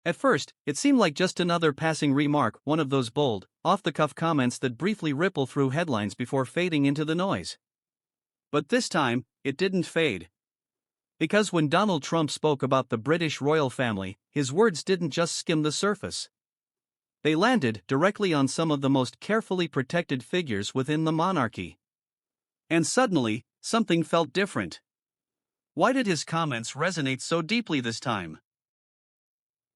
At first, it seemed like just another passing remark, one of those bold, off-the-cuff comments that briefly ripple through headlines before fading into the noise. But this time, it didn't fade. Because when Donald Trump spoke about the British royal family, his words didn't just skim the surface. They landed directly on some of the most carefully protected figures within the monarchy. And suddenly, something felt different. Why did his comments resonate so deeply this time?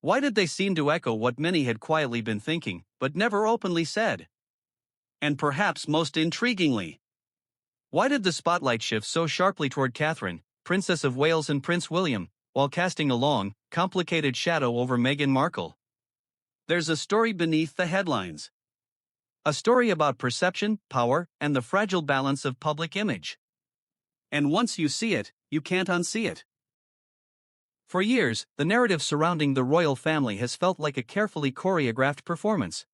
Why did they seem to echo what many had quietly been thinking, but never openly said? And perhaps most intriguingly, why did the spotlight shift so sharply toward Catherine, Princess of Wales, and Prince William, while casting a long, complicated shadow over Meghan Markle? There's a story beneath the headlines. A story about perception, power, and the fragile balance of public image. And once you see it, you can't unsee it. For years, the narrative surrounding the royal family has felt like a carefully choreographed performance.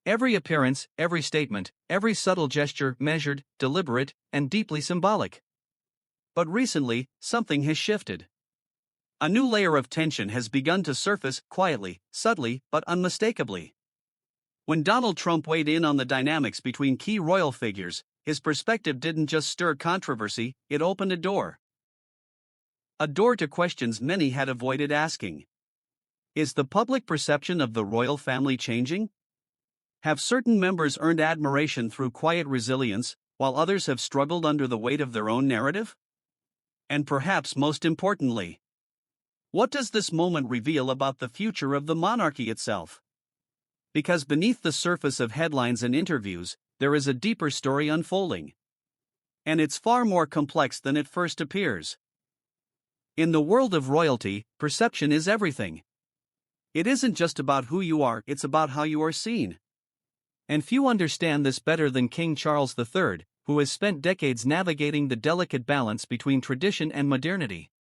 Every appearance, every statement, every subtle gesture measured, deliberate, and deeply symbolic. But recently, something has shifted. A new layer of tension has begun to surface, quietly, subtly, but unmistakably. When Donald Trump weighed in on the dynamics between key royal figures, his perspective didn't just stir controversy, it opened a door. A door to questions many had avoided asking. Is the public perception of the royal family changing? Have certain members earned admiration through quiet resilience, while others have struggled under the weight of their own narrative? And perhaps most importantly, what does this moment reveal about the future of the monarchy itself? Because beneath the surface of headlines and interviews, there is a deeper story unfolding. And it's far more complex than it first appears. In the world of royalty, perception is everything. It isn't just about who you are, it's about how you are seen. And few understand this better than King Charles III, who has spent decades navigating the delicate balance between tradition and modernity.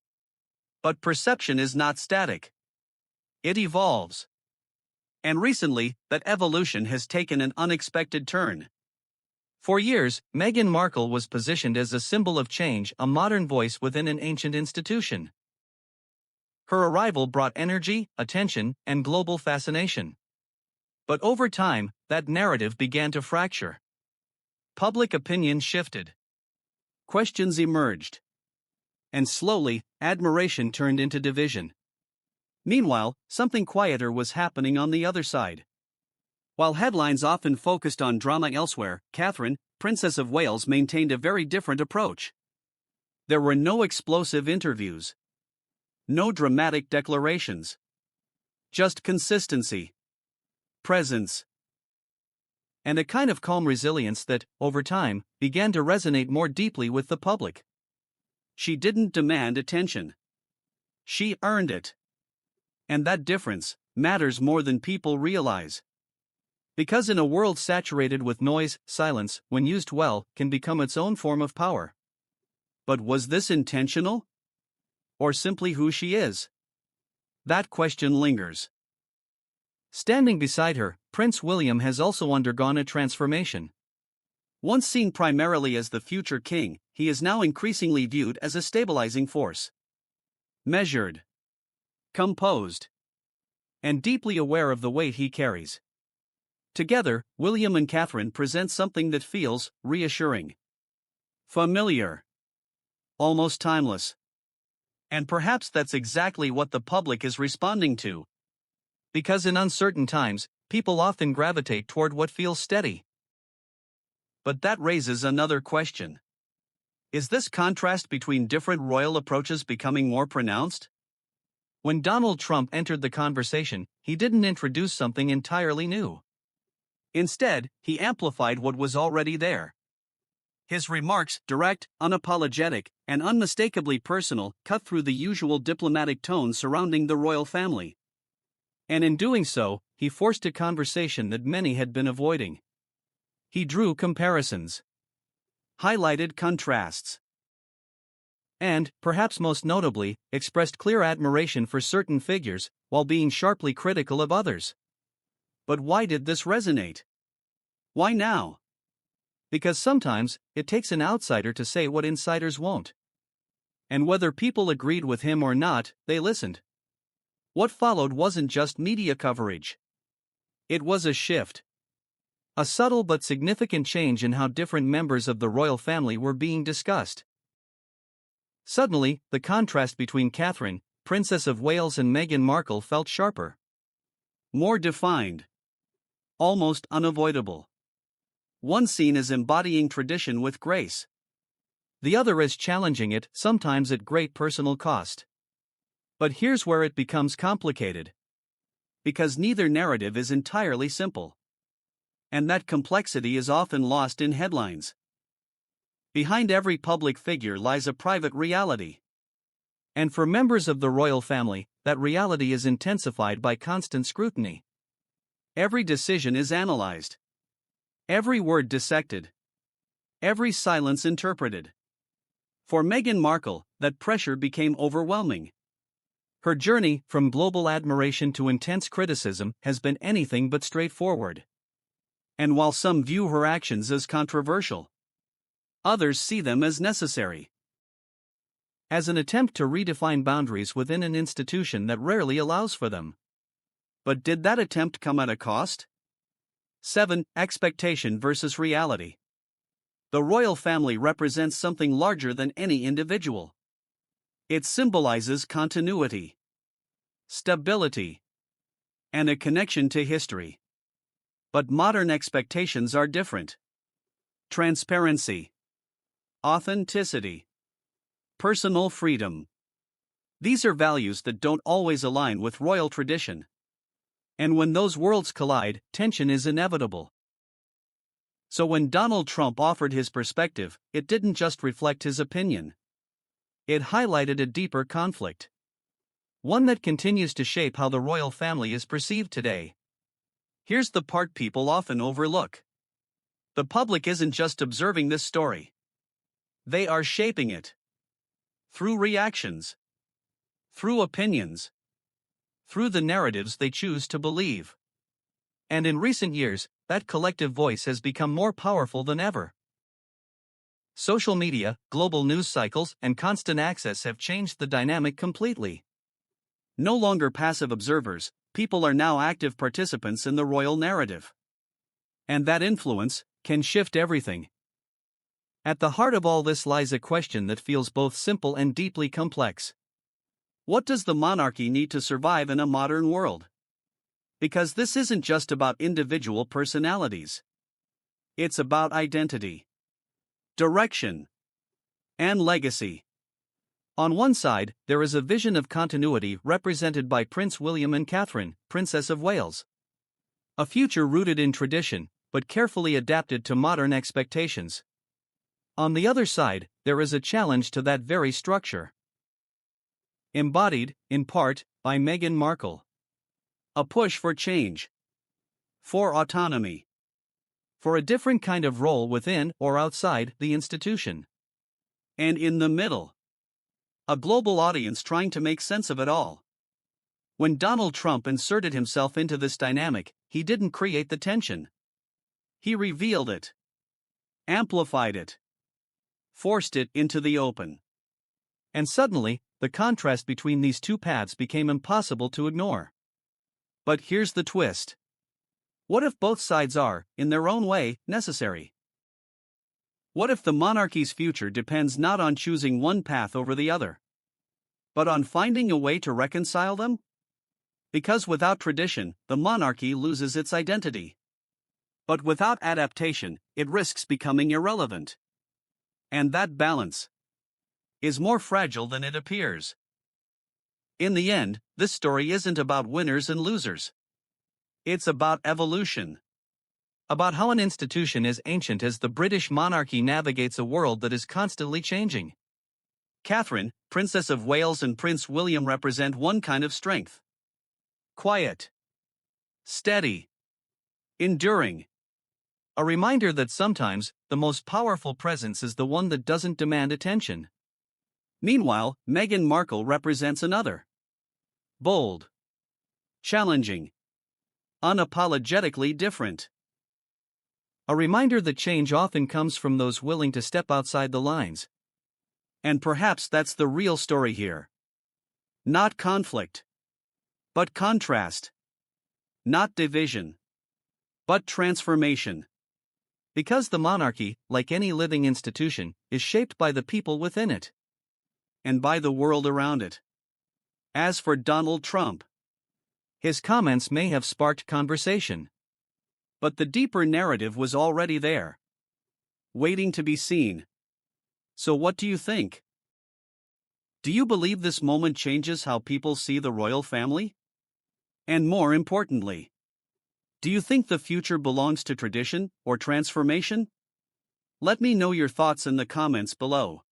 But perception is not static. It evolves. And recently, that evolution has taken an unexpected turn. For years, Meghan Markle was positioned as a symbol of change, a modern voice within an ancient institution. Her arrival brought energy, attention, and global fascination. But over time, that narrative began to fracture. Public opinion shifted. Questions emerged. And slowly, admiration turned into division. Meanwhile, something quieter was happening on the other side. While headlines often focused on drama elsewhere, Catherine, Princess of Wales, maintained a very different approach. There were no explosive interviews. No dramatic declarations. Just consistency. Presence. And a kind of calm resilience that, over time, began to resonate more deeply with the public. She didn't demand attention. She earned it. And that difference matters more than people realize. Because in a world saturated with noise, silence, when used well, can become its own form of power. But was this intentional? Or simply who she is? That question lingers. Standing beside her, Prince William has also undergone a transformation. Once seen primarily as the future king, he is now increasingly viewed as a stabilizing force. Measured, composed, and deeply aware of the weight he carries. Together, William and Catherine present something that feels reassuring, familiar, almost timeless. And perhaps that's exactly what the public is responding to. Because in uncertain times, people often gravitate toward what feels steady. But that raises another question. Is this contrast between different royal approaches becoming more pronounced? When Donald Trump entered the conversation, he didn't introduce something entirely new. Instead, he amplified what was already there. His remarks, direct, unapologetic, and unmistakably personal, cut through the usual diplomatic tone surrounding the royal family. And in doing so, he forced a conversation that many had been avoiding. He drew comparisons, highlighted contrasts, and, perhaps most notably, expressed clear admiration for certain figures, while being sharply critical of others. But why did this resonate? Why now? Because sometimes, it takes an outsider to say what insiders won't. And whether people agreed with him or not, they listened. What followed wasn't just media coverage. It was a shift. A subtle but significant change in how different members of the royal family were being discussed. Suddenly, the contrast between Catherine, Princess of Wales, and Meghan Markle felt sharper. More defined. Almost unavoidable. One seen as embodying tradition with grace. The other as challenging it, sometimes at great personal cost. But here's where it becomes complicated. Because neither narrative is entirely simple. And that complexity is often lost in headlines. Behind every public figure lies a private reality. And for members of the royal family, that reality is intensified by constant scrutiny. Every decision is analyzed. Every word dissected. Every silence interpreted. For Meghan Markle, that pressure became overwhelming. Her journey, from global admiration to intense criticism, has been anything but straightforward. And while some view her actions as controversial, others see them as necessary. As an attempt to redefine boundaries within an institution that rarely allows for them. But did that attempt come at a cost? 7. Expectation versus reality. The royal family represents something larger than any individual. It symbolizes continuity, stability, and a connection to history. But modern expectations are different. Transparency, authenticity, personal freedom. These are values that don't always align with royal tradition. And when those worlds collide, tension is inevitable. So when Donald Trump offered his perspective, it didn't just reflect his opinion. It highlighted a deeper conflict. One that continues to shape how the royal family is perceived today. Here's the part people often overlook. The public isn't just observing this story. They are shaping it. Through reactions. Through opinions. Through the narratives they choose to believe. And in recent years, that collective voice has become more powerful than ever. Social media, global news cycles, and constant access have changed the dynamic completely. No longer passive observers, people are now active participants in the royal narrative. And that influence can shift everything. At the heart of all this lies a question that feels both simple and deeply complex. What does the monarchy need to survive in a modern world? Because this isn't just about individual personalities. It's about identity, direction, and legacy. On one side, there is a vision of continuity represented by Prince William and Catherine, Princess of Wales. A future rooted in tradition, but carefully adapted to modern expectations. On the other side, there is a challenge to that very structure. Embodied, in part, by Meghan Markle. A push for change. For autonomy. For a different kind of role within or outside the institution. And in the middle, a global audience trying to make sense of it all. When Donald Trump inserted himself into this dynamic, he didn't create the tension. He revealed it. Amplified it. Forced it into the open. And suddenly, the contrast between these two paths became impossible to ignore. But here's the twist. What if both sides are, in their own way, necessary? What if the monarchy's future depends not on choosing one path over the other, but on finding a way to reconcile them? Because without tradition, the monarchy loses its identity. But without adaptation, it risks becoming irrelevant. And that balance is more fragile than it appears. In the end, this story isn't about winners and losers. It's about evolution. About how an institution as ancient as the British monarchy navigates a world that is constantly changing. Catherine, Princess of Wales, and Prince William represent one kind of strength. Quiet. Steady. Enduring. A reminder that sometimes, the most powerful presence is the one that doesn't demand attention. Meanwhile, Meghan Markle represents another. Bold. Challenging. Unapologetically different. A reminder that change often comes from those willing to step outside the lines. And perhaps that's the real story here. Not conflict. But contrast. Not division. But transformation. Because the monarchy, like any living institution, is shaped by the people within it. And by the world around it. As for Donald Trump, his comments may have sparked conversation. But the deeper narrative was already there, waiting to be seen. So what do you think? Do you believe this moment changes how people see the royal family? And more importantly, do you think the future belongs to tradition or transformation? Let me know your thoughts in the comments below.